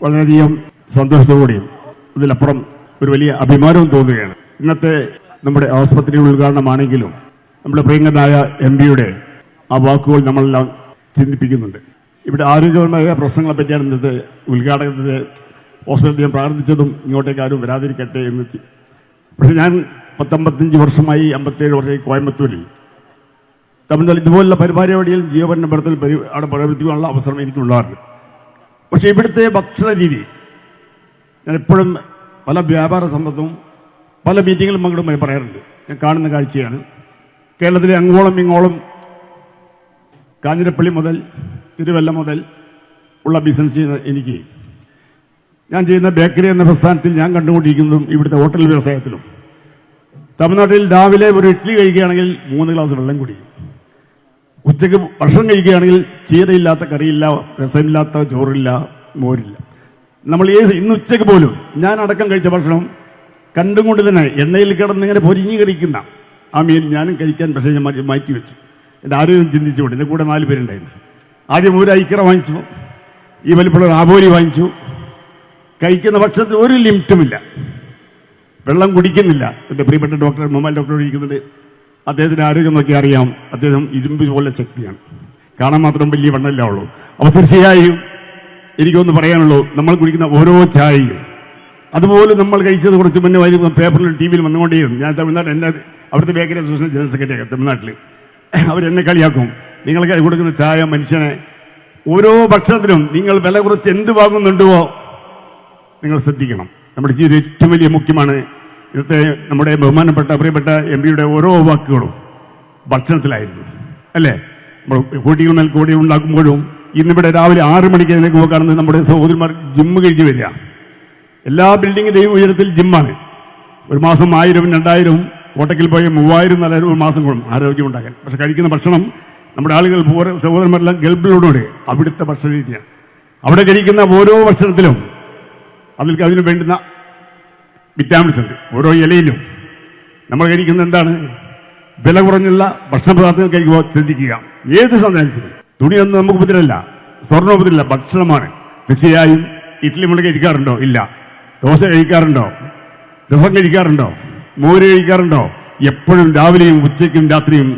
വളരെയധികം സന്തോഷത്തോടുകൂടിയും അതിലപ്പുറം ഒരു വലിയ അഭിമാനവും തോന്നുകയാണ്. ഇന്നത്തെ നമ്മുടെ ആസ്പത്രി ഉദ്ഘാടനമാണെങ്കിലും നമ്മുടെ പ്രിയങ്കരനായ MP-യുടെ ആ വാക്കുകൾ നമ്മളെല്ലാം ചിന്തിപ്പിക്കുന്നുണ്ട്. ഇവിടെ ആരോഗ്യപരമായ പ്രശ്നങ്ങളെ പറ്റിയാണ് ഇന്നത്തെ ഉദ്ഘാടനത്തെ ഹോസ്പിറ്റലിൽ പ്രാർത്ഥിച്ചതും ഇങ്ങോട്ടേക്ക് ആരും വരാതിരിക്കട്ടെ എന്ന്. പക്ഷെ ഞാൻ 55 വർഷമായി 57 വർഷമായി കോയമ്പത്തൂരിൽ തമിഴ്നാട്ടിൽ ഇതുപോലുള്ള പരിപാടിയിൽ ജീവപര്യന്തത്തിൽ അവിടെ പ്രവർത്തിക്കാനുള്ള അവസരം എനിക്കുണ്ടാറുണ്ട്. പക്ഷേ ഇവിടുത്തെ ഭക്ഷണ രീതി ഞാൻ എപ്പോഴും പല വ്യാപാര സമ്പത്തും പല മീറ്റിങ്ങിലും പങ്കെടുക്കുമ്പോൾ പറയാറുണ്ട്. ഞാൻ കാണുന്ന കാഴ്ചയാണ്. കേരളത്തിലെ അങ്ങോളം ഇങ്ങോളം കാഞ്ഞിരപ്പള്ളി മുതൽ തിരുവല്ല മുതൽ ഉള്ള ബിസിനസ് ചെയ്യുന്ന എനിക്ക് ഞാൻ ചെയ്യുന്ന ബേക്കറി എന്ന പ്രസ്ഥാനത്തിൽ ഞാൻ കണ്ടുകൊണ്ടിരിക്കുന്നതും ഇവിടുത്തെ ഹോട്ടൽ വ്യവസായത്തിലും തമിഴ്നാട്ടിൽ രാവിലെ ഒരു ഇഡ്ഡലി കഴിക്കുകയാണെങ്കിൽ 3 ഗ്ലാസ് വെള്ളം കുടിക്കും. ഉച്ചയ്ക്ക് ഭക്ഷണം കഴിക്കുകയാണെങ്കിൽ ചീരയില്ലാത്ത കറിയില്ല, രസമില്ലാത്ത ചോറില്ല, മോരില്ല. നമ്മൾ ഇന്ന് ഉച്ചയ്ക്ക് പോലും ഞാൻ അടക്കം കഴിച്ച ഭക്ഷണം കണ്ടും കൊണ്ട് തന്നെ എണ്ണയിൽ കിടന്നിങ്ങനെ പൊരിഞ്ഞ് കഴിക്കുന്ന ആ മീൻ ഞാനും കഴിക്കാൻ പക്ഷേ ഞാൻ മാറ്റി വെച്ചു. എൻ്റെ ആരോഗ്യം ചിന്തിച്ചുകൊണ്ട് എൻ്റെ കൂടെ 4 പേരുണ്ടായിരുന്നു. ആദ്യം ഒരു ഐക്കറ വാങ്ങിച്ചു, ഈ വലിപ്പമുള്ള ആബോലി വാങ്ങിച്ചു. കഴിക്കുന്ന ഭക്ഷണത്തിൽ ഒരു ലിമിറ്റുമില്ല. വെള്ളം കുടിക്കുന്നില്ല. എൻ്റെ പ്രിയപ്പെട്ട ഡോക്ടർ മൊബൈൽ ഡോക്ടർ ഇരിക്കുന്നുണ്ട്. അദ്ദേഹത്തിൻ്റെ ആരോഗ്യം നോക്കി അറിയാം, അദ്ദേഹം ഇരുമ്പ് പോലെ ശക്തിയാണ്. കാണാൻ മാത്രം വലിയ വണ്ണമില്ല ഉള്ളൂ. അപ്പോൾ തീർച്ചയായും എനിക്കൊന്ന് പറയാനുള്ളൂ, നമ്മൾ കുടിക്കുന്ന ഓരോ ചായയും അതുപോലെ നമ്മൾ കഴിച്ചത് കുറച്ച് മുന്നേ വരും പേപ്പറിൽ TV-യിൽ വന്നുകൊണ്ടേയിരുന്നു. ഞാൻ തമിഴ്നാട് എൻ്റെ അവിടുത്തെ ബേക്കറി അസോസിയേഷൻ ജനറൽ സെക്രട്ടറി തമിഴ്നാട്ടിൽ അവരെന്നെ കളിയാക്കും. നിങ്ങൾക്ക് കൊടുക്കുന്ന ചായ മനുഷ്യനെ ഓരോ ഭക്ഷണത്തിനും നിങ്ങൾ വില കുറച്ച് എന്ത് വാങ്ങുന്നുണ്ടോ നിങ്ങൾ ശ്രദ്ധിക്കണം. നമ്മുടെ ജീവിതം ഏറ്റവും വലിയ മുഖ്യമാണ്. ഇന്നത്തെ നമ്മുടെ ബഹുമാനപ്പെട്ട പ്രിയപ്പെട്ട MP-യുടെ ഓരോ വാക്കുകളും ഭക്ഷണത്തിലായിരുന്നു, അല്ലേ? നമ്മൾ കോടികൾ മേൽ കോടികൾ ഉണ്ടാക്കുമ്പോഴും ഇന്നിവിടെ രാവിലെ 6 മണിക്ക് എഴുന്നേൽക്കുമ്പോൾ കാണുന്നത് നമ്മുടെ സഹോദരന്മാർ ജിമ്മ് കഴിഞ്ഞ് വരിക. എല്ലാ ബിൽഡിങ്ങിൻ്റെയും ഉയരത്തിൽ ജിമ്മാണ്. ഒരു മാസം 1000, 2000, കോട്ടക്കിൽ പോയ 3000, 4000 ഒരു മാസം കൊള്ളും ആരോഗ്യം ഉണ്ടാക്കാൻ. പക്ഷെ കഴിക്കുന്ന ഭക്ഷണം നമ്മുടെ ആളുകൾ സഹോദരന്മാരെല്ലാം ഗൾഫിലോടുകൂടി അവിടുത്തെ ഭക്ഷണ രീതിയാണ്. അവിടെ കഴിക്കുന്ന ഓരോ ഭക്ഷണത്തിലും അതിന് വേണ്ടുന്ന വിറ്റാമിൻസ് ഉണ്ട്. ഓരോ ഇലയിലും നമ്മൾ കഴിക്കുന്ന എന്താണ് വില കുറഞ്ഞുള്ള ഭക്ഷണ പദാർത്ഥങ്ങൾ കഴിക്കുമ്പോൾ ശ്രദ്ധിക്കുക. ഏത് സന്ദേശം തുണിയൊന്നും നമുക്ക് ഉപദ്രവമില്ല, സ്വർണ്ണം ഉപദ്രവമില്ല, ഭക്ഷണമാണ്. തീർച്ചയായും ഇഡ്ഡലി മുളക് കഴിക്കാറുണ്ടോ? ഇല്ല. ദോശ കഴിക്കാറുണ്ടോ? രസം കഴിക്കാറുണ്ടോ? മോര് കഴിക്കാറുണ്ടോ? എപ്പോഴും രാവിലെയും ഉച്ചയ്ക്കും രാത്രിയും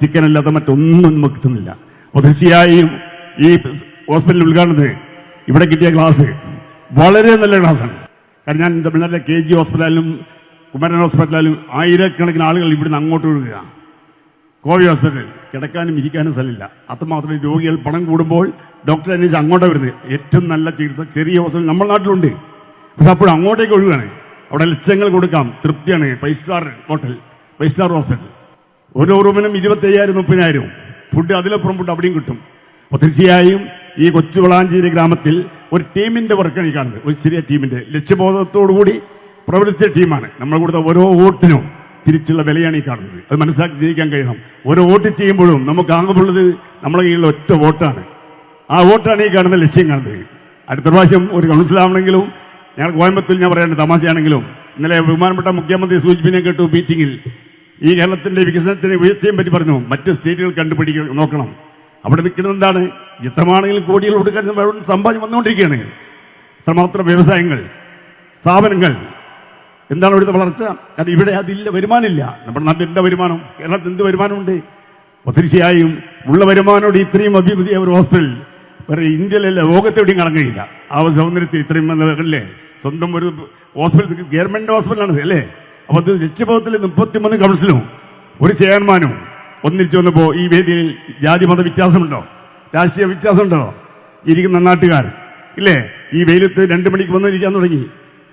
ചിക്കൻ അല്ലാതെ മറ്റൊന്നും നമുക്ക് കിട്ടുന്നില്ല. അപ്പോൾ തീർച്ചയായും ഈ ഹോസ്പിറ്റൽ ഉദ്ഘാടനത്തിന് ഇവിടെ കിട്ടിയ ക്ലാസ് വളരെ നല്ല ക്ലാസ്സാണ്. കാരണം ഞാൻ തമിഴ്നാട്ടിലെ KG ഹോസ്പിറ്റലിലും കുമരൻ ഹോസ്പിറ്റലിലും ആയിരക്കണക്കിന് ആളുകൾ ഇവിടുന്ന് അങ്ങോട്ട് ഒഴുകുക. കോവി ഹോസ്പിറ്റൽ കിടക്കാനും ഇരിക്കാനും സ്ഥലമില്ല. അത്രമാത്രം രോഗികൾ പണം കൂടുമ്പോൾ ഡോക്ടറെ അന്വേഷിച്ച് അങ്ങോട്ട് വരുന്നത്. ഏറ്റവും നല്ല ചികിത്സ ചെറിയ ഹോസ്പിറ്റൽ നമ്മുടെ നാട്ടിലുണ്ട്. പക്ഷെ അപ്പോഴും അങ്ങോട്ടേക്ക് ഒഴുകുകയാണ്. അവിടെ ലക്ഷങ്ങൾ കൊടുക്കാം, തൃപ്തിയാണ്. 5 സ്റ്റാർ ഹോട്ടൽ, 5 സ്റ്റാർ ഹോസ്പിറ്റൽ. ഓരോ റൂമിനും 25,000, 30,000. ഫുഡ് അതിലപ്പുറം ഫുഡ് അവിടെയും കിട്ടും. അപ്പോൾ തീർച്ചയായും ഈ കൊച്ചു വളാഞ്ചേരി ഗ്രാമത്തിൽ ഒരു ടീമിന്റെ വർക്കാണ് ഈ കാണുന്നത്. ഒരു ചെറിയ ടീമിന്റെ ലക്ഷ്യബോധത്തോടുകൂടി പ്രവർത്തിച്ച ടീമാണ്. നമ്മൾ കൊടുത്ത ഓരോ വോട്ടിനും തിരിച്ചുള്ള വിലയാണ് ഈ കാണുന്നത്. അത് മനസ്സിലാക്കി ജീവിക്കാൻ കഴിയണം. ഓരോ വോട്ട് ചെയ്യുമ്പോഴും നമുക്ക് ആകെയുള്ളത് നമ്മുടെ കയ്യിലുള്ള ഒറ്റ വോട്ടാണ്. ആ വോട്ടാണ് ഈ കാണുന്ന ലക്ഷ്യം കാണുന്നത്. അടുത്ത പ്രാവശ്യം ഒരു കൗൺസിലാണെങ്കിലും ഞങ്ങൾ കോയമ്പത്തൂരിൽ ഞാൻ പറയേണ്ട തമാശയാണെങ്കിലും ഇന്നലെ ബഹുമാനപ്പെട്ട മുഖ്യമന്ത്രി സൂചിപ്പിനെ കേട്ടു മീറ്റിംഗിൽ. ഈ കേരളത്തിന്റെ വികസനത്തിന് ഉയർച്ചയും പറ്റി പറഞ്ഞു. മറ്റ് സ്റ്റേറ്റുകൾ കണ്ടുപിടിക്കുക നോക്കണം. അവിടെ നിൽക്കുന്നത് എന്താണ്? എത്രമാണെങ്കിലും കോടികൾ കൊടുക്കാൻ സമ്പാദ്യം വന്നുകൊണ്ടിരിക്കുകയാണ്. എത്രമാത്രം വ്യവസായങ്ങൾ, സ്ഥാപനങ്ങൾ. എന്താണ് ഇവിടുത്തെ വളർച്ച? കാരണം ഇവിടെ അതില്ല, വരുമാനമില്ല. നമ്മുടെ നാട്ടിൽ എന്താ വരുമാനം? കേരളത്തിൽ എന്ത് വരുമാനമുണ്ട്? തീർച്ചയായും ഉള്ള വരുമാനോട് ഇത്രയും അഭിവൃദ്ധിയ ഒരു ഹോസ്പിറ്റൽ വേറെ ഇന്ത്യയിലല്ല, ലോകത്തെവിടെയും കാണാൻ കഴിയില്ല. ആ സൗന്ദര്യത്തിൽ ഇത്രയും അല്ലേ സ്വന്തം ഒരു ഹോസ്പിറ്റൽ, ഗവൺമെന്റ് ഹോസ്പിറ്റലാണ് അല്ലേ? അപ്പോൾ അത് ലക്ഷ്യബോധത്തിൽ 33 കൗൺസിലും ഒരു ചെയർമാനും ഒന്നിച്ചു വന്നപ്പോൾ ഈ വേദിയിൽ ജാതി മത വ്യത്യാസമുണ്ടോ? രാഷ്ട്രീയ വ്യത്യാസമുണ്ടോ? ഇരിക്കുന്ന നാട്ടുകാർ ഇല്ലേ ഈ വെയിലത്ത് 2 മണിക്ക് വന്നിരിക്കാൻ തുടങ്ങി.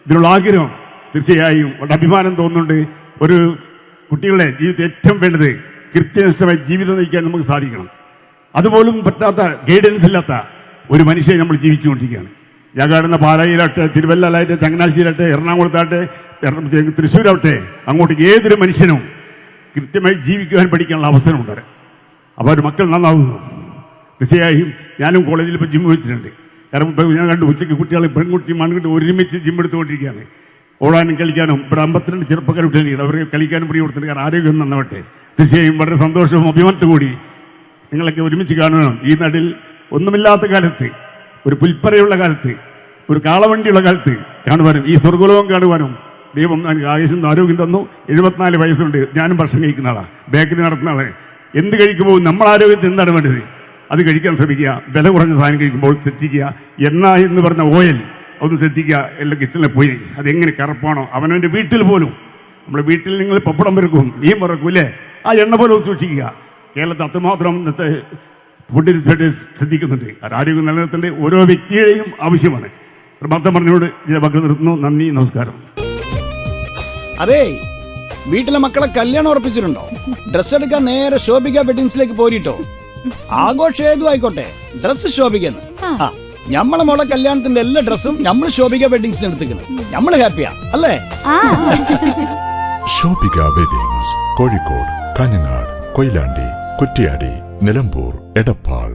ഇതിനുള്ള ആഗ്രഹം തീർച്ചയായും ഒരു അഭിമാനം തോന്നുന്നുണ്ട്. ഒരു കുട്ടികളുടെ ജീവിതത്തിൽ ഏറ്റവും വേണ്ടത് കൃത്യനിഷ്ഠമായി ജീവിതം നയിക്കാൻ നമുക്ക് സാധിക്കണം. അതുപോലും പറ്റാത്ത, ഗൈഡൻസ് ഇല്ലാത്ത ഒരു മനുഷ്യനെ നമ്മൾ ജീവിച്ചുകൊണ്ടിരിക്കുകയാണ്. ഞാൻ കാണുന്ന പാലായിലാട്ടെ, തിരുവല്ലയിലാട്ടെ, ചങ്ങനാശ്ശേരിയിലാട്ടെ, എറണാകുളത്താട്ടെ, തൃശ്ശൂരാവട്ടെ, അങ്ങോട്ടേക്ക് ഏതൊരു മനുഷ്യനും കൃത്യമായി ജീവിക്കുവാൻ പഠിക്കാനുള്ള അവസരമുണ്ട്. അപ്പോൾ അവർ മക്കൾ നന്നാവുന്നു. തീർച്ചയായും ഞാനും കോളേജിൽ ഇപ്പോൾ ജിം വെച്ചിട്ടുണ്ട്. കാരണം ഞാൻ കണ്ടു ഉച്ചയ്ക്ക് കുട്ടികളെ പെൺകുട്ടി മൺകുട്ടി ഒരുമിച്ച് ജിം എടുത്തുകൊണ്ടിരിക്കുകയാണ്. ഓടാനും കളിക്കാനും ഇവിടെ 52 ചെറുപ്പക്കാർ കുട്ടികളുണ്ട്. അവർക്ക് കളിക്കാനും ഫ്രീ കൊടുത്തിട്ട്. കാരണം ആരോഗ്യം നന്നാവട്ടെ. തീർച്ചയായും വളരെ സന്തോഷവും അഭിമാനത്തോടു കൂടി നിങ്ങളൊക്കെ ഒരുമിച്ച് കാണണം. ഈ നാട്ടിൽ ഒന്നുമില്ലാത്ത കാലത്ത്, ഒരു പുൽപ്പറയുള്ള കാലത്ത് ഒരു കാളവണ്ടിയുള്ള കാലത്ത് കാണുവാനും ഈ സ്വർഗലോകം കാണുവാനും ദൈവം എനിക്ക് ആയുസ്സും ആരോഗ്യം തന്നു. 74 വയസ്സുണ്ട്. ഞാനും ഭക്ഷണം കഴിക്കുന്ന ആളാണ്, ബേക്കറി നടത്തുന്ന ആളാണ്. എന്ത് കഴിക്കുമ്പോൾ നമ്മൾ ആരോഗ്യത്തിന് എന്താണ് വേണ്ടത് അത് കഴിക്കാൻ ശ്രമിക്കുക. വില കുറഞ്ഞ സാധനം കഴിക്കുമ്പോൾ ശ്രദ്ധിക്കുക. എണ്ണ എന്ന് പറഞ്ഞ ഓയിൽ ഒന്ന് ശ്രദ്ധിക്കുക. എല്ലാം കിച്ചണിൽ പോയി അതെങ്ങനെ കറുപ്പാണോ, അവനവൻ്റെ വീട്ടിൽ പോലും നമ്മുടെ വീട്ടിൽ നിങ്ങൾ പപ്പടം പെറുക്കും, മീൻ പെറുക്കും ഇല്ലേ, ആ എണ്ണ പോലും ഒന്ന് സൂക്ഷിക്കുക. കേരളത്തിൽ അത്രമാത്രം ഇന്നത്തെ ഫുഡ് ഇൻസ്പെക്ടേഴ്സ് ശ്രദ്ധിക്കുന്നുണ്ട്. ആരോഗ്യം നിലനിർത്തേണ്ട ഓരോ വ്യക്തിയുടെയും ആവശ്യമാണ്. മാത്രം പറഞ്ഞുകൊണ്ട് ഇതിനെ വാക്ക് നിർത്തുന്നു. നന്ദി, നമസ്കാരം. അതെ, വീട്ടിലെ മക്കളെ കല്യാണം ഉറപ്പിച്ചിട്ടുണ്ടോ? ഡ്രസ് എടുക്കാൻ നേരെ ശോഭിക വെഡിങ്സിലേക്ക് പോരിട്ടോ. ആഘോഷം ഏതും ആയിക്കോട്ടെ, ഡ്രസ് ശോഭിക്കുന്നു. നമ്മളെ മോളെ കല്യാണത്തിന്റെ എല്ലാ ഡ്രസ്സും നമ്മൾ ശോഭിക വെഡിങ്സിന് എടുത്തിക്കണം. നമ്മൾ ഹാപ്പിയാ അല്ലേ? ശോഭിക വെഡിങ്സ്, കോഴിക്കോട്, കാഞ്ഞങ്ങാട്, കൊയിലാണ്ടി, കുറ്റ്യാടി, നിലമ്പൂർ, എടപ്പാൾ.